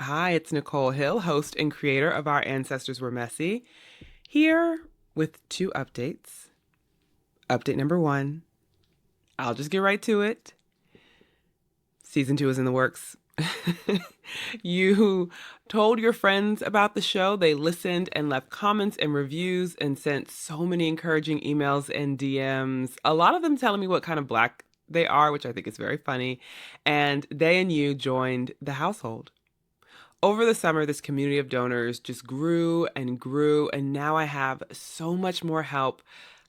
Hi, it's Nichole Hill, host and creator of Our Ancestors Were Messy, here with two updates. Update number 1, I'll just get right to it. Season 2 is in the works. You told your friends about the show. They listened and left comments and reviews and sent so many encouraging emails and DMs. A lot of them telling me what kind of Black they are, which I think is very funny. And they and you joined the household. Over the summer, this community of donors just grew, and now I have so much more help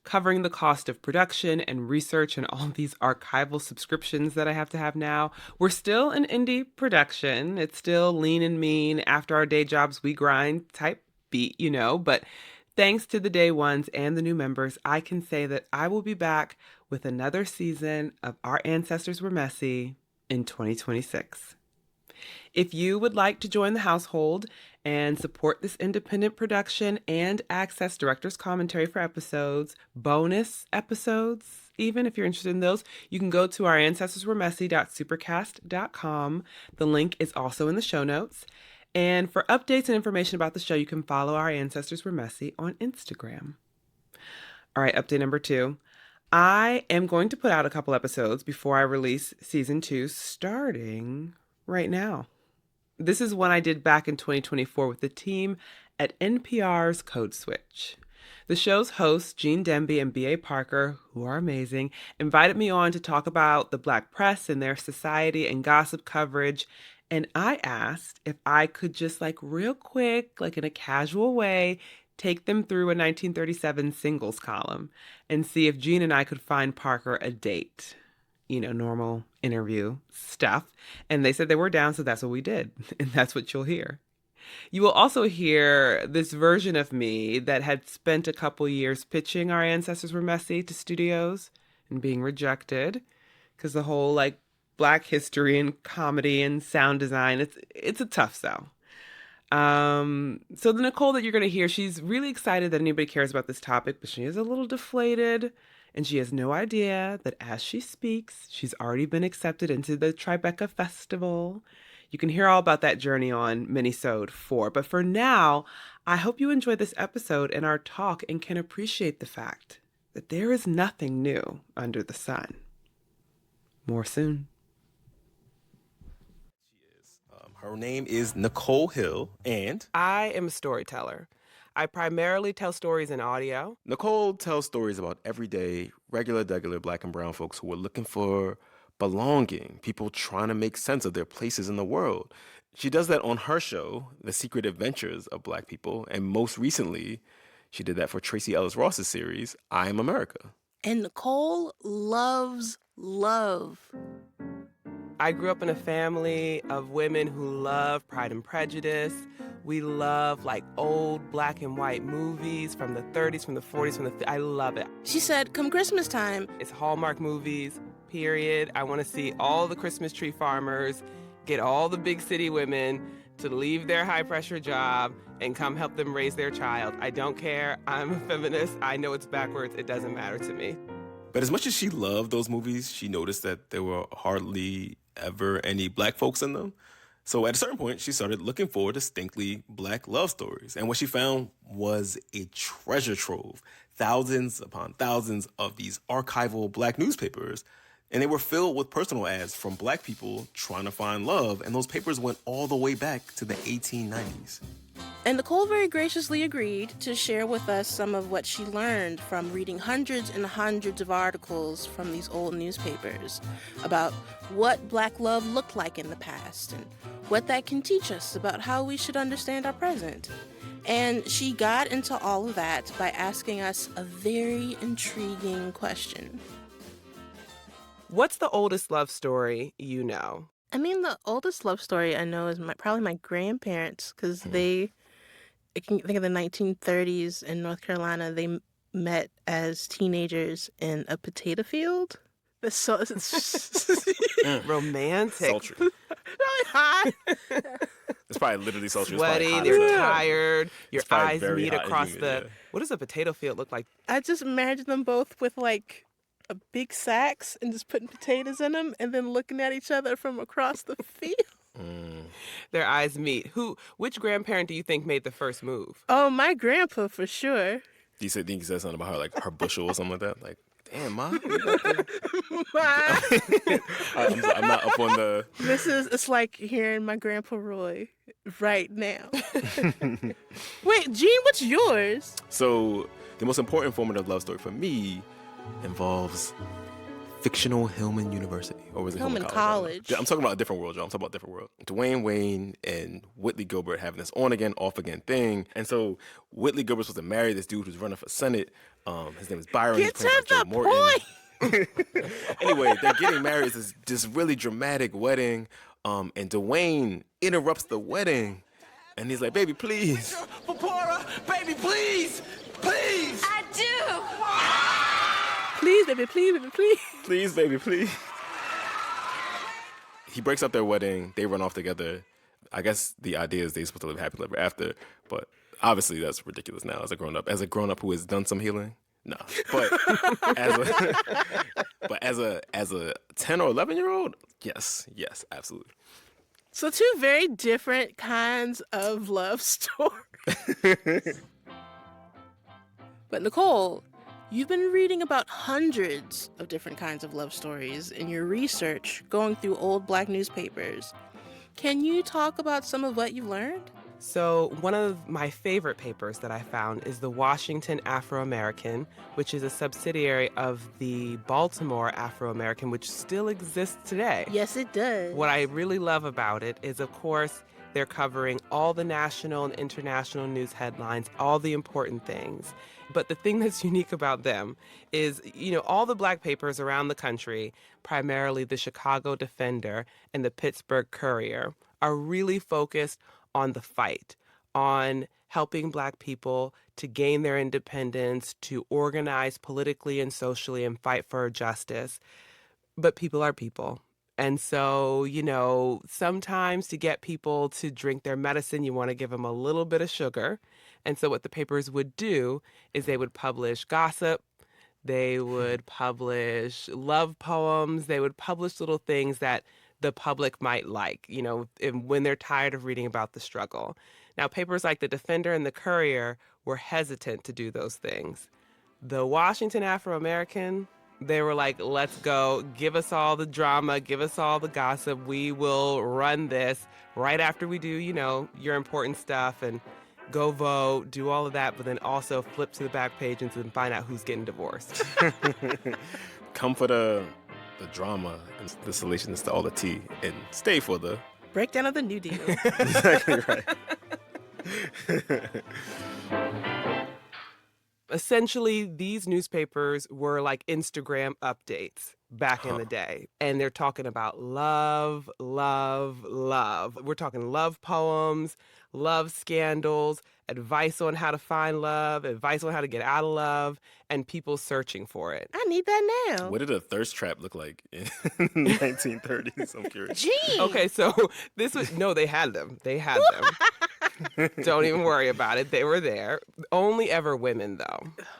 covering the cost of production and research and all these archival subscriptions that I have to have now. We're still an indie production. It's still lean and mean, after our day jobs we grind type beat, but thanks to the day ones and the new members, I can say that I will be back with another season of Our Ancestors Were Messy in 2026. If you would like to join the household and support this independent production and access director's commentary for episodes, bonus episodes, even if you're interested in those, you can go to ourancestorsweremessy.supercast.com. The link is also in the show notes. And for updates and information about the show, you can follow Our Ancestors Were Messy on Instagram. All right, update number 2. I am going to put out a couple episodes before I release season 2, starting right now. This is one I did back in 2024 with the team at NPR's Code Switch. The show's hosts, Gene Demby and B.A, who are amazing, invited me on to talk about the Black press and their society and gossip coverage. And I asked if I could just real quick, in a casual way, take them through a 1937 singles column and see if Gene and I could find Parker a date. Normal interview stuff. And they said they were down, so that's what we did. And that's what you'll hear. You will also hear this version of me that had spent a couple years pitching Our Ancestors Were Messy to studios and being rejected because the whole Black history and comedy and sound design, it's a tough sell. So the Nichole that you're going to hear, she's really excited that anybody cares about this topic, but she is a little deflated. And she has no idea that as she speaks, she's already been accepted into the Tribeca Festival. You can hear all about that journey on Minisode 4. But for now, I hope you enjoy this episode and our talk and can appreciate the fact that there is nothing new under the sun. More soon. Her name is Nichole Hill, and I am a storyteller. I primarily tell stories in audio. Nichole tells stories about everyday, regular Black and brown folks who are looking for belonging, people trying to make sense of their places in the world. She does that on her show, The Secret Adventures of Black People, and most recently, she did that for Tracy Ellis Ross's series, I Am America. And Nichole loves love. I grew up in a family of women who love Pride and Prejudice. We love old black and white movies from the 30s, from the 40s, I love it. She said, come Christmas time. It's Hallmark movies, period. I want to see all the Christmas tree farmers, get all the big city women to leave their high pressure job and come help them raise their child. I don't care. I'm a feminist. I know it's backwards. It doesn't matter to me. But as much as she loved those movies, she noticed that there were hardly ever any Black folks in them. So at a certain point, she started looking for distinctly Black love stories. And what she found was a treasure trove, thousands upon thousands of these archival Black newspapers. And they were filled with personal ads from Black people trying to find love. And those papers went all the way back to the 1890s. And Nichole very graciously agreed to share with us some of what she learned from reading hundreds and hundreds of articles from these old newspapers about what Black love looked like in the past and what that can teach us about how we should understand our present. And she got into all of that by asking us a very intriguing question. What's the oldest love story you know? I mean, the oldest love story I know is probably my grandparents, because I can think of the 1930s in North Carolina. They met as teenagers in a potato field. It's so romantic. Sultry. Really hot. It's probably literally sultry. Sweaty, they're tired. Your eyes meet across humid, the... What does a potato field look like? I just imagine them both with a big sacks and just putting potatoes in them and then looking at each other from across the field. Their eyes meet. Which grandparent do you think made the first move? Oh, my grandpa for sure. Think you said something about her, like her bushel or something like that? Like, damn, Ma. You got Ma. I'm not up on the... It's like hearing my Grandpa Roy right now. Wait, Gene, what's yours? So the most important formative love story for me involves fictional Hillman University. Or was it Hillman College? College. I'm talking about a different world, y'all. I'm talking about a different world. Dwayne Wayne and Whitley Gilbert having this on-again, off-again thing. And so Whitley Gilbert was supposed to marry this dude who's running for Senate. His name is Byron. Get to the point! Anyway, they're getting married. It's this really dramatic wedding. And Dwayne interrupts the wedding. And he's like, baby, please. Porpora, baby, please. Please. I do. Please, baby, please, baby, please. Please, baby, please. He breaks up their wedding. They run off together. I guess the idea is they're supposed to live happily ever after. But obviously that's ridiculous now as a grown-up. As a grown-up who has done some healing, no. But as a 10 or 11-year-old, yes, absolutely. So two very different kinds of love stories. But Nichole, you've been reading about hundreds of different kinds of love stories in your research, going through old Black newspapers. Can you talk about some of what you've learned? So one of my favorite papers that I found is the Washington Afro-American, which is a subsidiary of the Baltimore Afro-American, which still exists today. Yes, it does. What I really love about it is, of course, they're covering all the national and international news headlines, all the important things. But the thing that's unique about them is, all the Black papers around the country, primarily the Chicago Defender and the Pittsburgh Courier, are really focused on the fight, on helping Black people to gain their independence, to organize politically and socially and fight for justice. But people are people. And so, sometimes to get people to drink their medicine, you want to give them a little bit of sugar. And so what the papers would do is they would publish gossip, they would publish love poems, they would publish little things that the public might like, when they're tired of reading about the struggle. Now, papers like the Defender and the Courier were hesitant to do those things. The Washington Afro-American, they were like, let's go, give us all the drama, give us all the gossip. We will run this right after we do, your important stuff and go vote, do all of that, but then also flip to the back page and find out who's getting divorced. Come for the drama and the salacious to all the tea and stay for the breakdown of the New Deal. Exactly right. Essentially, these newspapers were like Instagram updates back in the day. And they're talking about love, love, love. We're talking love poems, love scandals, advice on how to find love, advice on how to get out of love, and people searching for it. I need that now. What did a thirst trap look like in the 1930s? I'm curious. Gee. Okay, so they had them. They had them. Don't even worry about it. They were there. Only ever women, though.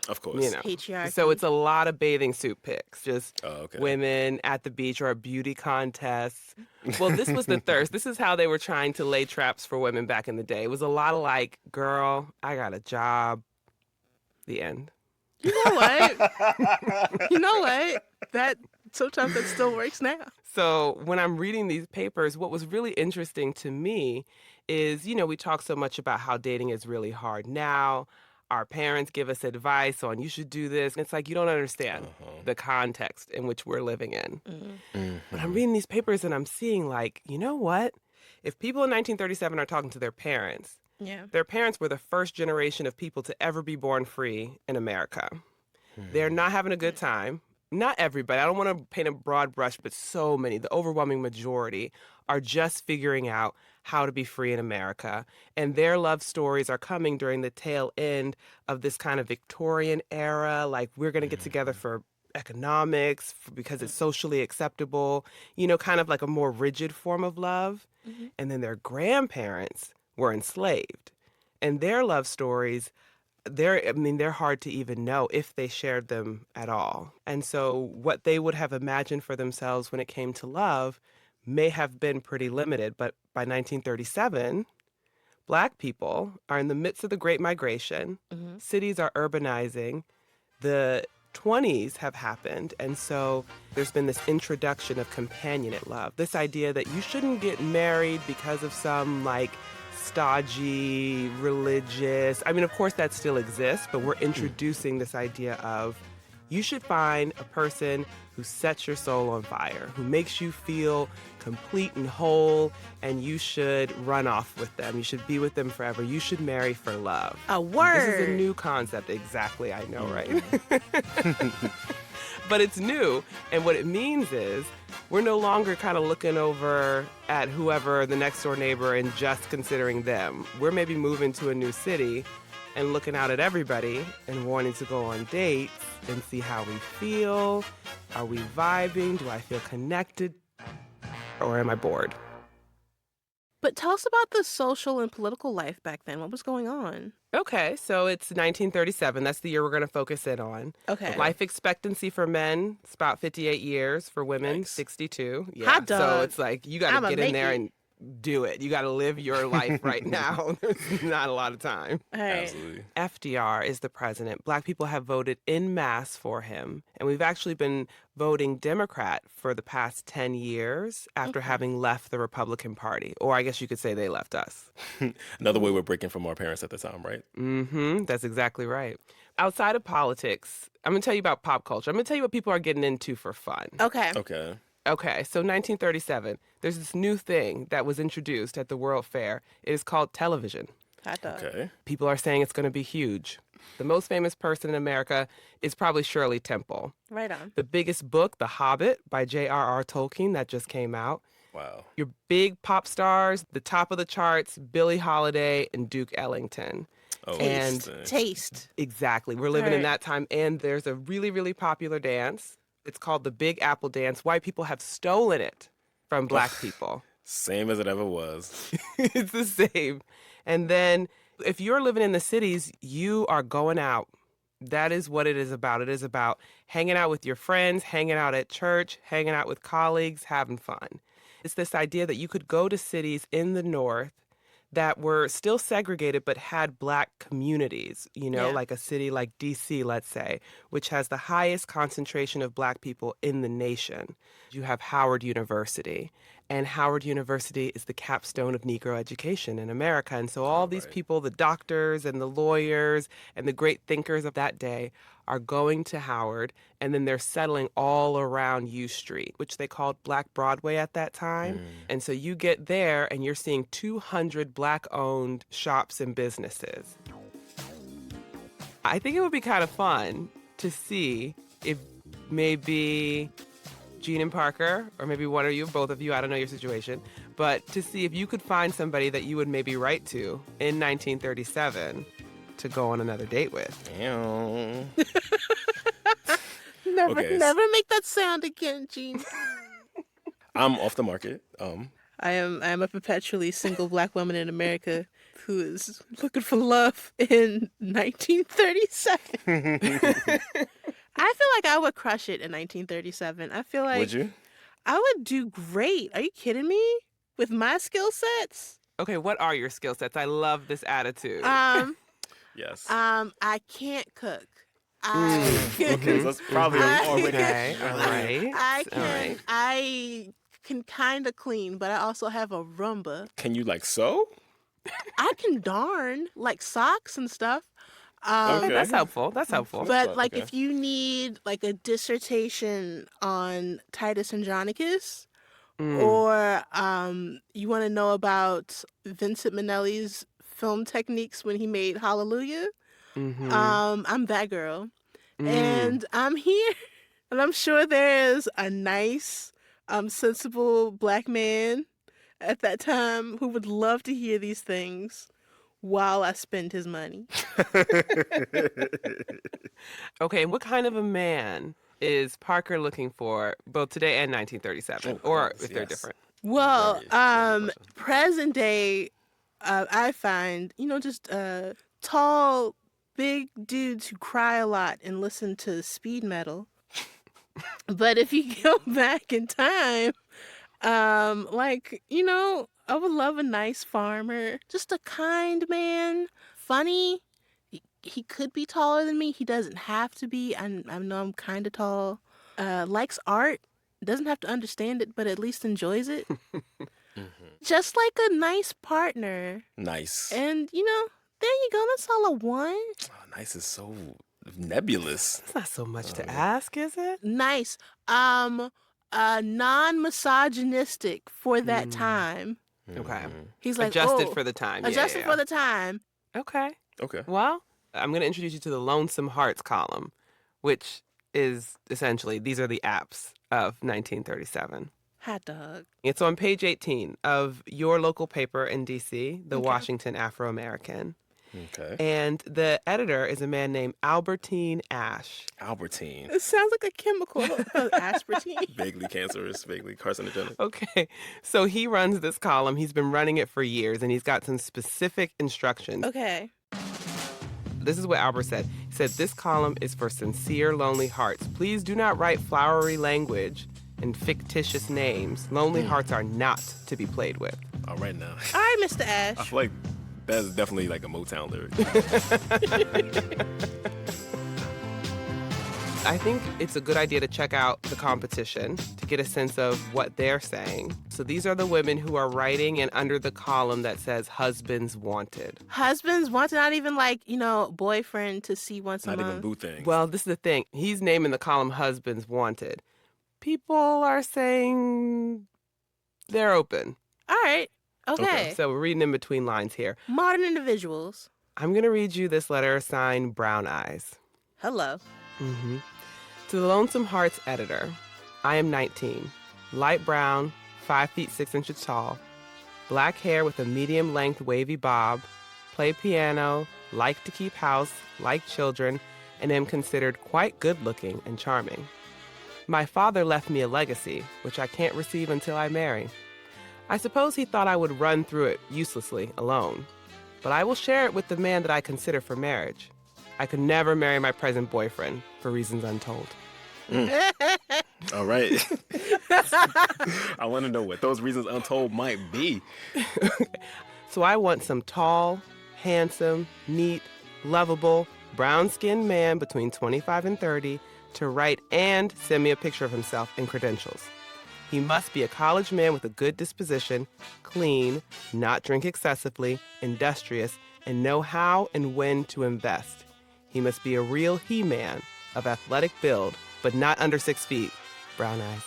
Of course. Patriarchy. So it's a lot of bathing suit pics. Just women at the beach or at beauty contests. Well, this was the thirst. This is how they were trying to lay traps for women back in the day. It was a lot of like, girl, I got a job. The end. You know what? Sometimes that still works now. So when I'm reading these papers, what was really interesting to me is, we talk so much about how dating is really hard now. Our parents give us advice on you should do this. And it's like you don't understand the context in which we're living in. Mm-hmm. But I'm reading these papers and I'm seeing like, you know what? If people in 1937 are talking to their parents, their parents were the first generation of people to ever be born free in America. They're not having a good time. Not everybody. I don't want to paint a broad brush, but so many, the overwhelming majority, are just figuring out how to be free in America. And their love stories are coming during the tail end of this kind of Victorian era, like we're going to get together for economics because it's socially acceptable, kind of like a more rigid form of love. Mm-hmm. And then their grandparents were enslaved. And their love stories, they're hard to even know if they shared them at all. And so what they would have imagined for themselves when it came to love may have been pretty limited, but by 1937, Black people are in the midst of the Great Migration. Mm-hmm. Cities are urbanizing. The 20s have happened, and so there's been this introduction of companionate love, this idea that you shouldn't get married because of some, like, stodgy, religious... I mean, of course, that still exists, but we're introducing this idea of you should find a person who sets your soul on fire, who makes you feel complete and whole, and you should run off with them. You should be with them forever. You should marry for love. A word. This is a new concept. Exactly, I know, right? But it's new, and what it means is we're no longer kind of looking over at whoever the next door neighbor and just considering them. We're maybe moving to a new city and looking out at everybody and wanting to go on dates and see how we feel. Are we vibing? Do I feel connected? Or am I bored? But tell us about the social and political life back then. What was going on? Okay, so it's 1937. That's the year we're going to focus in on. Okay. Life expectancy for men is about 58 years. For women, 62. Yeah. Hot dog. So it's like you got I'ma to get in make there it. and do it. You got to live your life right now. There's not a lot of time. All right. Absolutely. FDR is the president. Black people have voted en masse for him. And we've actually been voting Democrat for the past 10 years after having left the Republican Party. Or I guess you could say they left us. Another way we're breaking from our parents at the time, right? Mm-hmm. That's exactly right. Outside of politics, I'm going to tell you about pop culture. I'm going to tell you what people are getting into for fun. Okay. Okay. Okay, so 1937, there's this new thing that was introduced at the World Fair. It is called television. Hot dog. Okay. People are saying it's going to be huge. The most famous person in America is probably Shirley Temple. Right on. The biggest book, The Hobbit by J.R.R. Tolkien, that just came out. Wow. Your big pop stars, the top of the charts, Billie Holiday and Duke Ellington. Oh, And interesting. Taste. exactly, we're living in Right. that time. And there's a really, really popular dance. It's called the Big Apple Dance. White people have stolen it from Black people. Same as it ever was. It's the same. And then if you're living in the cities, you are going out. That is what it is about. It is about hanging out with your friends, hanging out at church, hanging out with colleagues, having fun. It's this idea that you could go to cities in the North that were still segregated but had Black communities, you know, Yeah. like a city like D.C., let's say, which has the highest concentration of Black people in the nation. You have Howard University, and Howard University is the capstone of Negro education in America. And so all these people, the doctors and the lawyers and the great thinkers of that day, are going to Howard, and then they're settling all around U Street, which they called Black Broadway at that time. And so you get there, and you're seeing 200 Black-owned shops and businesses. I think it would be kind of fun to see if maybe Gene and Parker, or maybe one of you, both of you, I don't know your situation, but to see if you could find somebody that you would maybe write to in 1937 to go on another date with. Damn. Never, Okay. never make that sound again, Gene. I'm off the market. I am a perpetually single Black woman in America who is looking for love in 1937. I feel like I would crush it in 1937. I feel like Would you? I would do great. Are you kidding me? With my skill sets? Okay, what are your skill sets? I love this attitude. Yes. I can't cook. Okay, so that's probably already. Okay, all right. I all right. can kind of clean, but I also have a Roomba. Can you like sew? I can darn like socks and stuff. Okay. That's helpful. That's helpful. But like Okay. if you need like a dissertation on Titus Andronicus, or you want to know about Vincent Minnelli's film techniques when he made Hallelujah, I'm that girl. And I'm here, and I'm sure there's a nice, sensible Black man at that time who would love to hear these things while I spend his money. Okay, what kind of a man is Parker looking for both today and 1937, Oh, or yes, if they're yes. different? Well, Very present day, I find, just tall, big dudes who cry a lot and listen to speed metal. But if you go back in time, Like, I would love a nice farmer, just a kind man, funny. He could be taller than me. He doesn't have to be. I know I'm kind of tall. Likes art. Doesn't have to understand it, but at least enjoys it. Just like a nice partner. Nice. And, there you go. That's all I want. Oh, nice is so nebulous. It's not so much to ask, is it? Nice. Non-misogynistic for that time. Okay. He's like, Adjusted oh, for the time. Adjusted for the time. Okay. Okay. Well, I'm going to introduce you to the Lonesome Hearts Column, which is essentially, these are the apps of 1937. Hot dog. It's on page 18 of your local paper in D.C., the Washington Afro-American. Okay. And the editor is a man named Albertine Ash. Albertine. It sounds like a chemical, aspartame. Vaguely cancerous, vaguely carcinogenic. Okay, so he runs this column. He's been running it for years, and he's got some specific instructions. Okay. This is what Albert said. He said, this column is for sincere, lonely hearts. Please do not write flowery language and fictitious names. Lonely hearts are not to be played with. All right now. All right, Mr. Ash. I feel like that's definitely like a Motown lyric. I think it's a good idea to check out the competition to get a sense of what they're saying. So these are the women who are writing and under the column that says husbands wanted. Husbands wanted, not even like, boyfriend to see once a Not month. even boo things. Well, this is the thing. He's naming the column husbands wanted. People are saying they're open. All right. Okay. So we're reading in between lines here. Modern individuals. I'm going to read you this letter signed Brown Eyes. Hello. To the Lonesome Hearts editor, I am 19, light brown, 5 feet 6 inches tall, black hair with a medium-length wavy bob, play piano, like to keep house, like children, and am considered quite good-looking and charming. My father left me a legacy, which I can't receive until I marry. I suppose he thought I would run through it uselessly, alone. But I will share it with the man that I consider for marriage. I could never marry my present boyfriend, for reasons untold. All right. I want to know what those reasons untold might be. So I want some tall, handsome, neat, lovable, brown-skinned man between 25 and 30 to write and send me a picture of himself and credentials. He must be a college man with a good disposition, clean, not drink excessively, industrious, and know how and when to invest. He must be a real he-man of athletic build, but not under 6 feet. Brown eyes.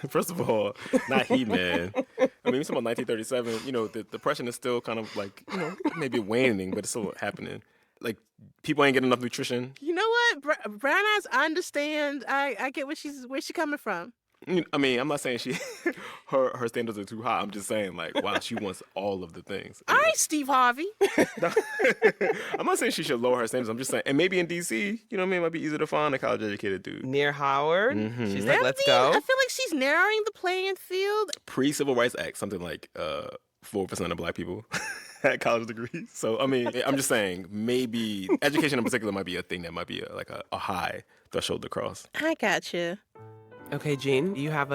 First of all, not He-Man. I mean, it's about 1937. The depression is still kind of like, maybe waning, but it's still happening. Like, people ain't getting enough nutrition. You know what? Brown eyes, I understand. I get where's she coming from. I mean, I'm not saying her standards are too high. I'm just saying, like, wow, she wants all of the things. All right, Steve Harvey. I'm not saying she should lower her standards. I'm just saying, and maybe in D.C., it might be easier to find a college-educated dude. Near Howard. She's like, let's I go. feel like she's narrowing the playing field. Pre-Civil Rights Act, something like 4% of black people had college degrees. So, I mean, I'm just saying, maybe education in particular might be a thing that might be a high threshold to cross. I gotcha. Okay, Gene, you have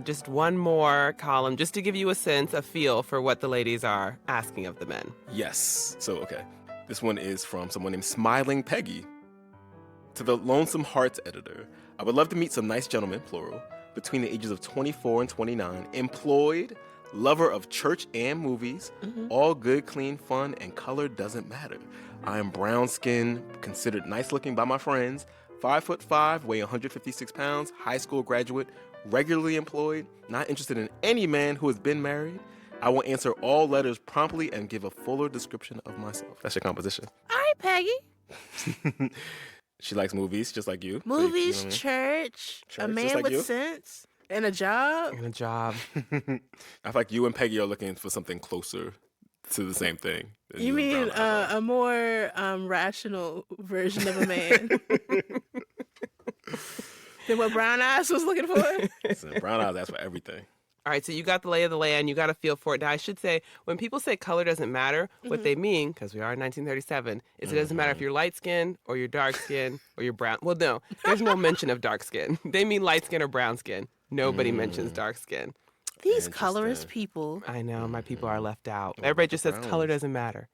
just one more column just to give you a feel for what the ladies are asking of the men. Yes. So, okay. This one is from someone named Smiling Peggy. To the Lonesome Hearts editor, I would love to meet some nice gentlemen, plural, between the ages of 24 and 29, employed, lover of church and movies, all good, clean, fun, and color doesn't matter. I am brown-skinned, considered nice-looking by my friends, 5'5", weigh 156 pounds, high school graduate, regularly employed, not interested in any man who has been married. I will answer all letters promptly and give a fuller description of myself. That's your composition. All right, Peggy. She likes movies, just like you. Movies, So you- church, a Church, man just like with you. sense, and a job. And a job. I feel like you and Peggy are looking for something closer to the same thing. than You and mean Brown Eyes are. a more rational version of a man than what Brown Eyes was looking for? Listen, Brown Eyes ask for everything. All right, so you got the lay of the land. You got a feel for it. Now, I should say, when people say color doesn't matter, what they mean, because we are in 1937, is it doesn't matter if you're light skin or you're dark skin or you're brown. Well, no, there's no mention of dark skin. They mean light skin or brown skin. Nobody mentions dark skin. These colorist people. I know, my people are left out. Everybody just says color doesn't matter.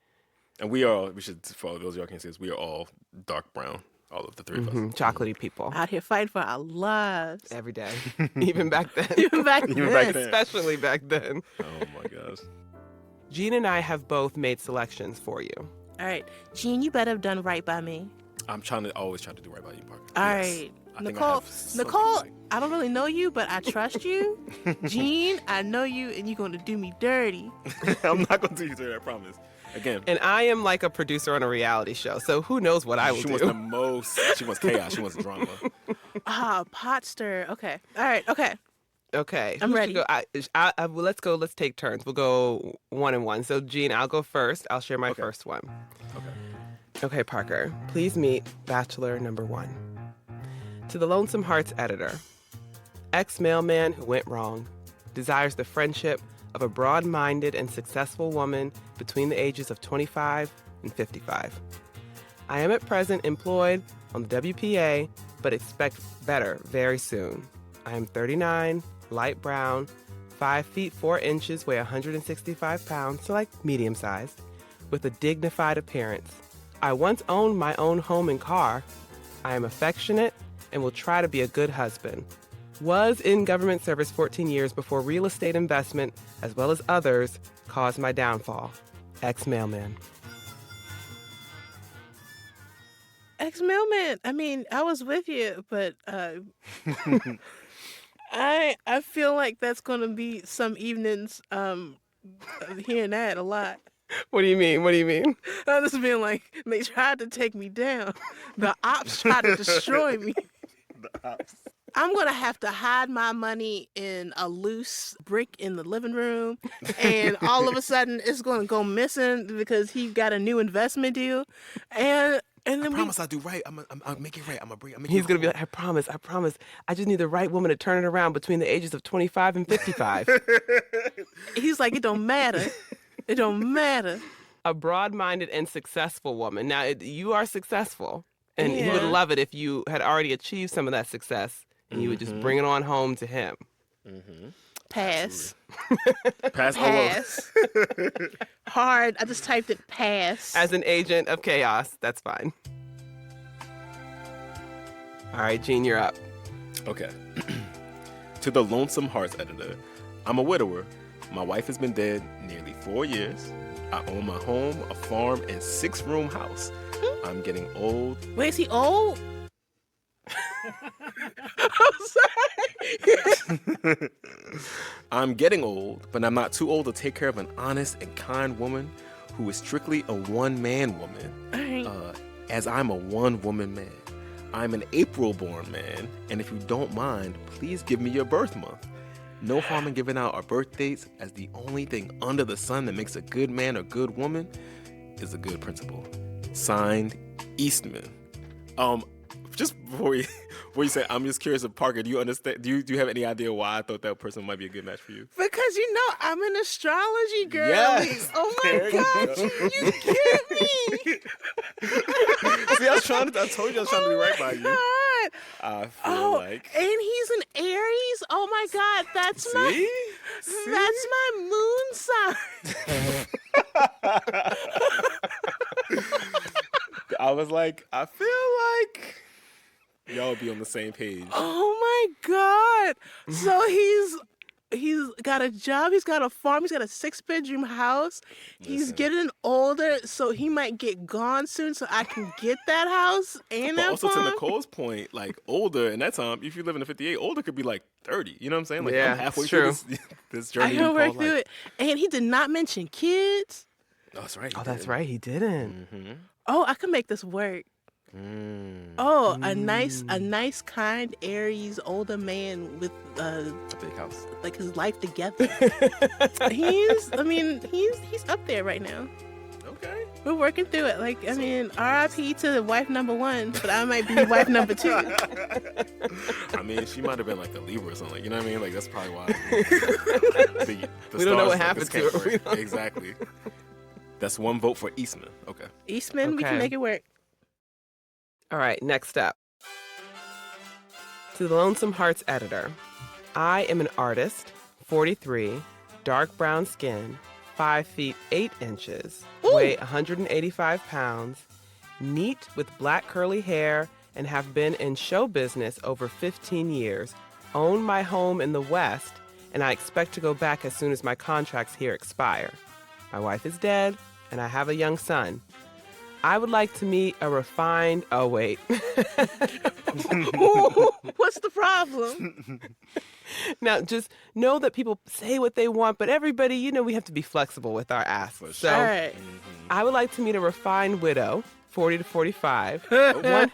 And we should, for those of y'all can't see this, we are all dark brown. All of the three of us. Chocolatey people. Out here fighting for our lives. Every day. Even back then. Even back then. Especially back then. Oh my gosh. Gene and I have both made selections for you. All right. Gene, you better have done right by me. I'm always trying to do right by you, Parker. All right. Nichole, I don't really know you, but I trust you. Gene, I know you, and you're going to do me dirty. I'm not going to do you dirty, I promise. Again. And I am like a producer on a reality show, so who knows what I will do. She wants chaos. She wants drama. Pot stir. Okay. All right. Okay. Okay. I'm ready. Let's go. Let's take turns. We'll go 1 and 1. So, Gene, I'll go first. I'll share my first one. Okay, Parker. Please meet Bachelor number 1. To the Lonesome Hearts editor. Ex-mailman who went wrong. Desires the friendship of a broad-minded and successful woman between the ages of 25 and 55. I am at present employed on the WPA, but expect better very soon. I am 39, light brown, 5 feet 4 inches, weigh 165 pounds, so like medium-sized, with a dignified appearance. I once owned my own home and car. I am affectionate and will try to be a good husband. Was in government service 14 years before real estate investment, as well as others, caused my downfall. Ex-mailman. Ex-mailman. I mean, I was with you, but I feel like that's going to be some evenings hearing that a lot. What do you mean? What do you mean? I'm just being like, they tried to take me down. The ops tried to destroy me. The ops. I'm going to have to hide my money in a loose brick in the living room. And all of a sudden, it's going to go missing because he got a new investment deal. And then I promise I'll do right. I'll make it right. He's going to be like, I promise. I just need the right woman to turn it around between the ages of 25 and 55. He's like, it don't matter. It don't matter. A broad-minded and successful woman. Now, you are successful. And he would love it if you had already achieved some of that success. And you would just bring it on home to him. Mm-hmm. Pass. Pass. Pass. Hard. I just typed it pass. As an agent of chaos, that's fine. All right, Gene, you're up. Okay. To the Lonesome Hearts editor, I'm a widower. My wife has been dead nearly 4 years. I own my home, a farm, and 6-room house. I'm getting old. Wait, is he old? I'm sorry. I'm getting old, but I'm not too old to take care of an honest and kind woman who is strictly a one-man woman. As I'm a one-woman man. I'm an April-born man, and if you don't mind, please give me your birth month. No harm in giving out our birth dates, as the only thing under the sun that makes a good man or good woman is a good principle. Signed, Eastman. Just before you say, I'm just curious if Parker, do you understand? Do you have any idea why I thought that person might be a good match for you? Because I'm an astrology girl. Yes. Oh my God, you get me. See, I told you I was trying to do right by you. God. I feel like. And he's an Aries. Oh my God, that's See? my moon sign. I was like, I feel like y'all be on the same page. Oh my God. So he's got a job, he's got a farm, he's got a 6-bedroom house. He's getting older, so he might get gone soon so I can get that house and that also farm. to Nicole's point, like older in that time, if you live in a 58, older could be like 30. You know what I'm saying? Like Yeah, I'm halfway it's through true. this journey. I can work through it. And he did not mention kids. Oh, that's right. That's right. He didn't. Mm-hmm. Oh, I can make this work. Oh, a nice, kind Aries older man with a big house, like his life together. he's up there right now. Okay. We're working through it. Like, I mean, RIP to wife number 1, but I might be wife number 2. I mean, she might have been like a Libra or something. You know what I mean? Like, that's probably why. The We don't know what stars like happened this to can't her. We work. Exactly. That's 1 vote for Eastman. Okay. Eastman, we Okay. can make it work. All right, next up. To the Lonesome Hearts editor, I am an artist, 43, dark brown skin, 5 feet 8 inches, weigh 185 pounds, neat with black curly hair, and have been in show business over 15 years, own my home in the West, and I expect to go back as soon as my contracts here expire. My wife is dead, and I have a young son. I would like to meet a refined... Oh, wait. What's the problem? Now, just know that people say what they want, but everybody, you know, we have to be flexible with our asks. So, All right. I would like to meet a refined widow, 40 to 45. One,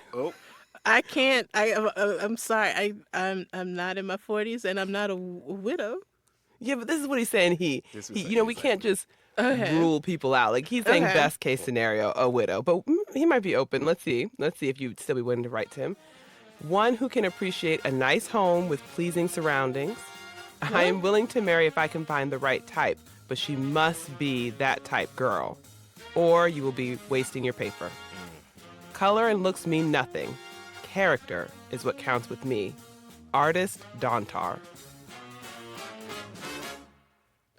I can't. I'm sorry. I'm not in my 40s, and I'm not a widow. yeah, but this is what he's saying. This is You know, we can't just Okay. rule people out. Like, he's saying Okay. best case scenario, a widow. But he might be open. Let's see. Let's see if you'd still be willing to write to him. One who can appreciate a nice home with pleasing surroundings. I am willing to marry if I can find the right type, but she must be that type girl, or you will be wasting your paper. Color and looks mean nothing. Character is what counts with me. Artist Dontar.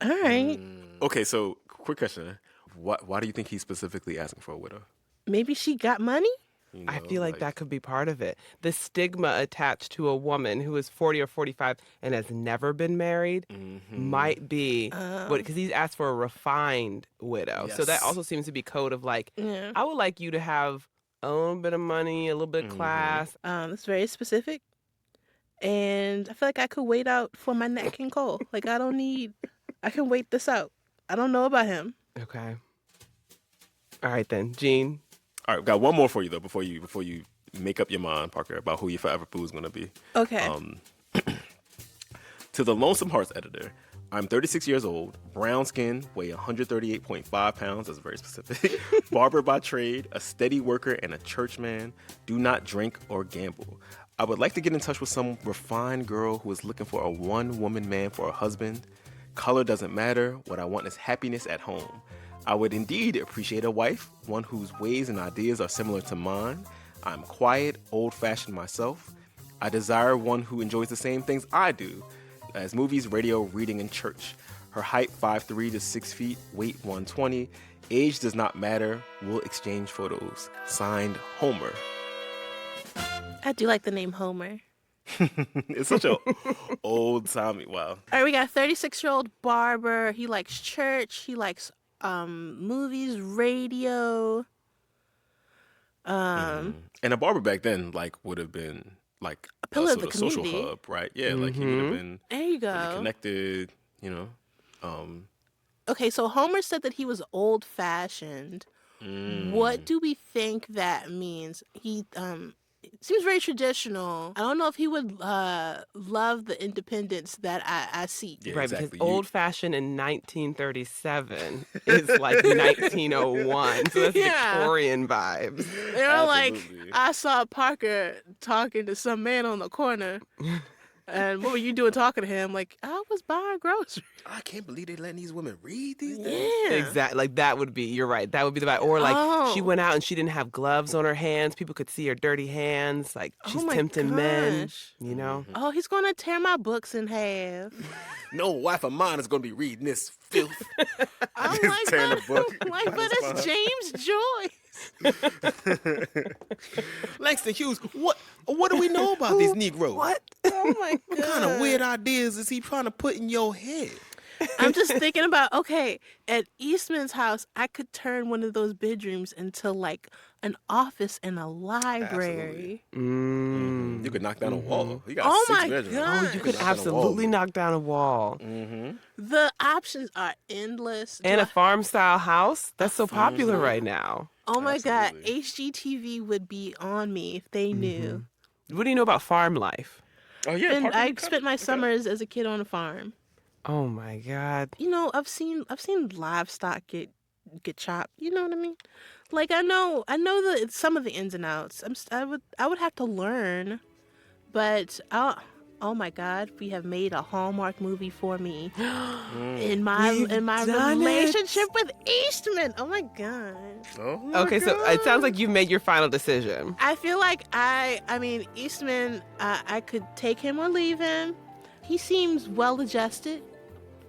All right. Okay, so quick question. Why do you think he's specifically asking for a widow? Maybe she got money? You I know, feel like that could be part of it. The stigma attached to a woman who is 40 or 45 and has never been married might be because he's asked for a refined widow. So that Yes. also seems to be code of like, Yeah. I would like you to have a little bit of money, a little bit of class. That's very specific. And I feel like I could wait out for my Nat King Cole. Like, I can wait this out. I don't know about him. Okay. All right then, Gene. All right, got one more for you though before you make up your mind, Parker, about who your forever boo is going to be. Okay. To the Lonesome Hearts editor, I'm 36 years old, brown skin, weigh 138.5 pounds, that's very specific, barber by trade, a steady worker, and a church man, do not drink or gamble. I would like to get in touch with some refined girl who is looking for a one-woman man for a husband. Color doesn't matter. What I want is happiness at home. I would indeed appreciate a wife, one whose ways and ideas are similar to mine. I'm quiet, old-fashioned myself. I desire one who enjoys the same things I do, as movies, radio, reading, and church. Her height 5'3" to 6 feet, weight 120. Age does not matter. We'll exchange photos. Signed, Homer. I do like the name Homer. It's such a old-timey, wow. All right, we got a 36-year-old barber. He likes church. He likes movies, radio. And a barber back then, like, would have been like a pillar of sort the of social community. hub, right? Yeah, like he would have been There you really go. connected, you know. Okay, so Homer said that he was old-fashioned. What do we think that means? He seems very traditional. I don't know if he would love the independence that I seek. Yeah, Right, exactly. because old-fashioned in 1937 is like 1901, so that's Yeah. Victorian vibes. They're like, Absolutely. I saw Parker talking to some man on the corner. And what were you doing talking to him? Like, I was buying groceries. I can't believe they letting these women read these things. Yeah. Exactly, like that would be. You're right. That would be the vibe. Or like she Oh. went out and she didn't have gloves on her hands. People could see her dirty hands. Like she's Oh my tempting men. gosh. You know. Oh, he's going to tear my books in half. No wife of mine is going to be reading this filth. I'm Just like, tearing but, the book. like, but it's James Joyce. Langston Hughes, what do we know about these Negroes? What? Oh my God. What kind of weird ideas is he trying to put in your head? I'm just thinking about, okay, at Eastman's house, I could turn one of those bedrooms into like an office and a library. Mm. You could knock down a wall. You got Oh 6 my bedrooms. God. Oh, you could knock down a absolutely wall. knock down a wall. The options are endless. Do And I- a farm style house. That's so popular right now. oh my God, Absolutely. HGTV would be on me if they knew. What do you know about farm life? Oh yeah, And Parker, I okay. spent my summers as a kid on a farm. Oh my God. You know, I've seen livestock get get chopped. You know what I mean? Like I know some of the ins and outs. I would have to learn, but oh my God, we have made a Hallmark movie for me in my relationship with Eastman. Oh my God. Okay, so it sounds like you've made your final decision. I feel like I mean Eastman. I could take him or leave him. He seems well adjusted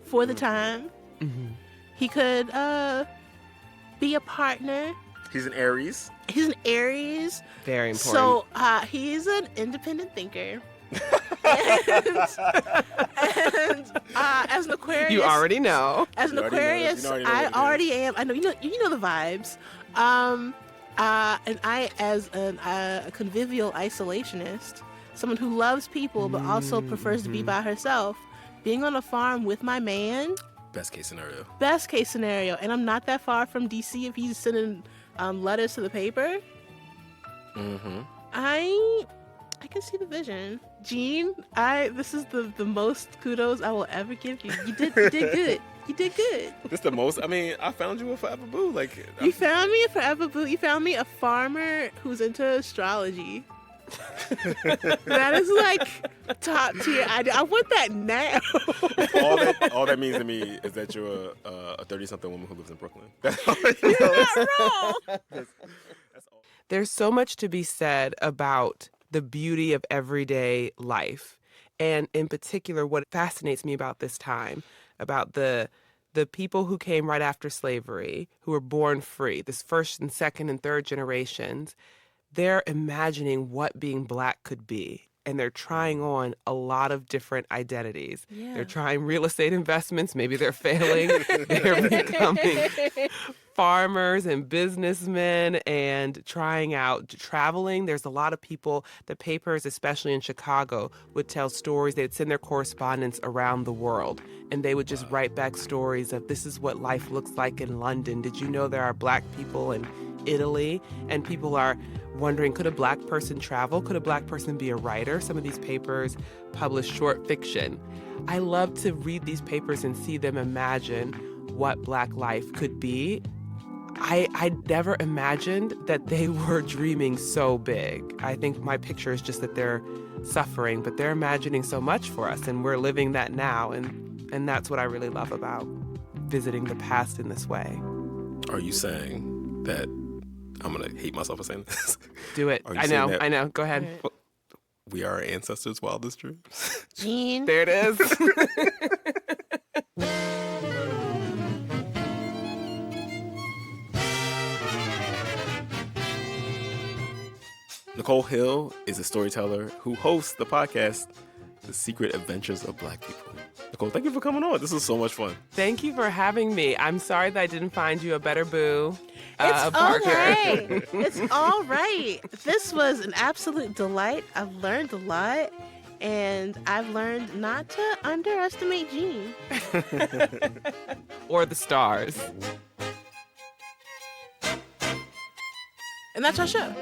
for the time. Mm-hmm. He could be a partner. He's an Aries. He's an Aries. Very important. So he's an independent thinker. and as an Aquarius, you already know. As an Aquarius, I already am. I know you know the vibes. And I, as a convivial isolationist, someone who loves people but also prefers to be by herself, being on a farm with my man. Best case scenario. Best case scenario. And I'm not that far from DC if he's sending letters to the paper. Mm-hmm. I can see the vision. Gene, this is the most kudos I will ever give you. You did good. You did good. This the most. I mean, I found you a forever boo. Like you found me a forever boo. You found me a farmer who's into astrology. That is like top tier. I want that now. all that means to me is that you're a 30-something woman who lives in Brooklyn. You're not wrong. That's all. There's so much to be said about the beauty of everyday life. And in particular, what fascinates me about this time, about the people who came right after slavery, who were born free, this first and second and third generations, they're imagining what being Black could be. And they're trying on a lot of different identities. Yeah. They're trying real estate investments. Maybe they're failing. They're becoming farmers and businessmen and trying out traveling. There's a lot of people, the papers, especially in Chicago, would tell stories. They'd send their correspondents around the world. And they would just write back stories of this is what life looks like in London. Did you know there are Black people in Italy? And people are wondering, could a Black person travel? Could a Black person be a writer? Some of these papers publish short fiction. I love to read these papers and see them imagine what Black life could be. I never imagined that they were dreaming so big. I think my picture is just that they're suffering, but they're imagining so much for us, and we're living that now, and that's what I really love about visiting the past in this way. Are you saying that I'm going to hate myself for saying this? Do it. I know. Go ahead. Right. We are our ancestors' wildest dreams. Gene. There it is. Nichole Hill is a storyteller who hosts the podcast, The Secret Adventures of Black People. Nichole, thank you for coming on. This was so much fun. Thank you for having me. I'm sorry that I didn't find you a better boo. It's all Parker. right. It's all right. This was an absolute delight. I've learned a lot, and I've learned not to underestimate Gene. Or the stars. And that's our show.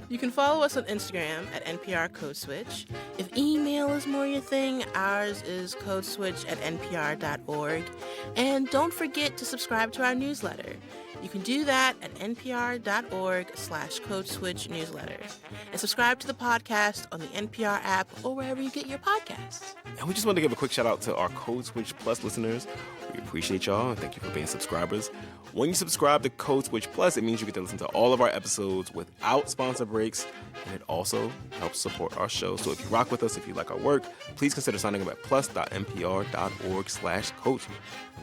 You can follow us on Instagram at NPR Code Switch. If email is more your thing, ours is codeswitch@npr.org. And don't forget to subscribe to our newsletter. You can do that at npr.org/codeswitch newsletter. And subscribe to the podcast on the NPR app or wherever you get your podcasts. And we just want to give a quick shout out to our Code Switch Plus listeners. We appreciate y'all and thank you for being subscribers. When you subscribe to Code Switch Plus, it means you get to listen to all of our episodes without sponsor breaks, and it also helps support our show. So if you rock with us, if you like our work, please consider signing up at plus.npr.org/coach.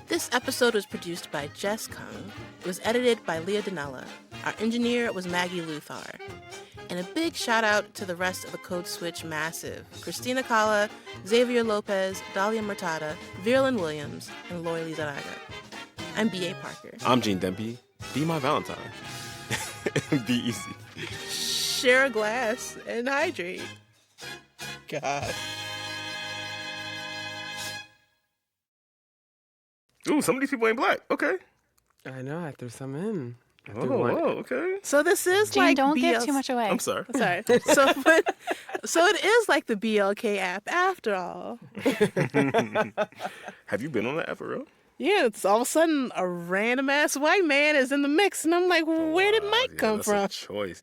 This episode was produced by Jess Kung. It was edited by Leah Dinella. Our engineer was Maggie Luthar. And a big shout out to the rest of the Code Switch massive: Christina Calla, Xavier Lopez, Dahlia Murtada, Virlin Williams, and Lori Lizaraga. I'm B.A. Parker. I'm Gene Demby. Be my Valentine. Be easy. Share a glass and hydrate. God. Ooh, some of these people ain't Black. Okay. I know, I threw some in. Oh, okay. So this is Gene, like don't give BL... too much away. I'm sorry. Sorry. So it is like the BLK app after all. Have you been on that app for real? Yeah, it's all of a sudden a random ass white man is in the mix, and I'm like, where did Wow, Mike yeah, come that's from? a choice.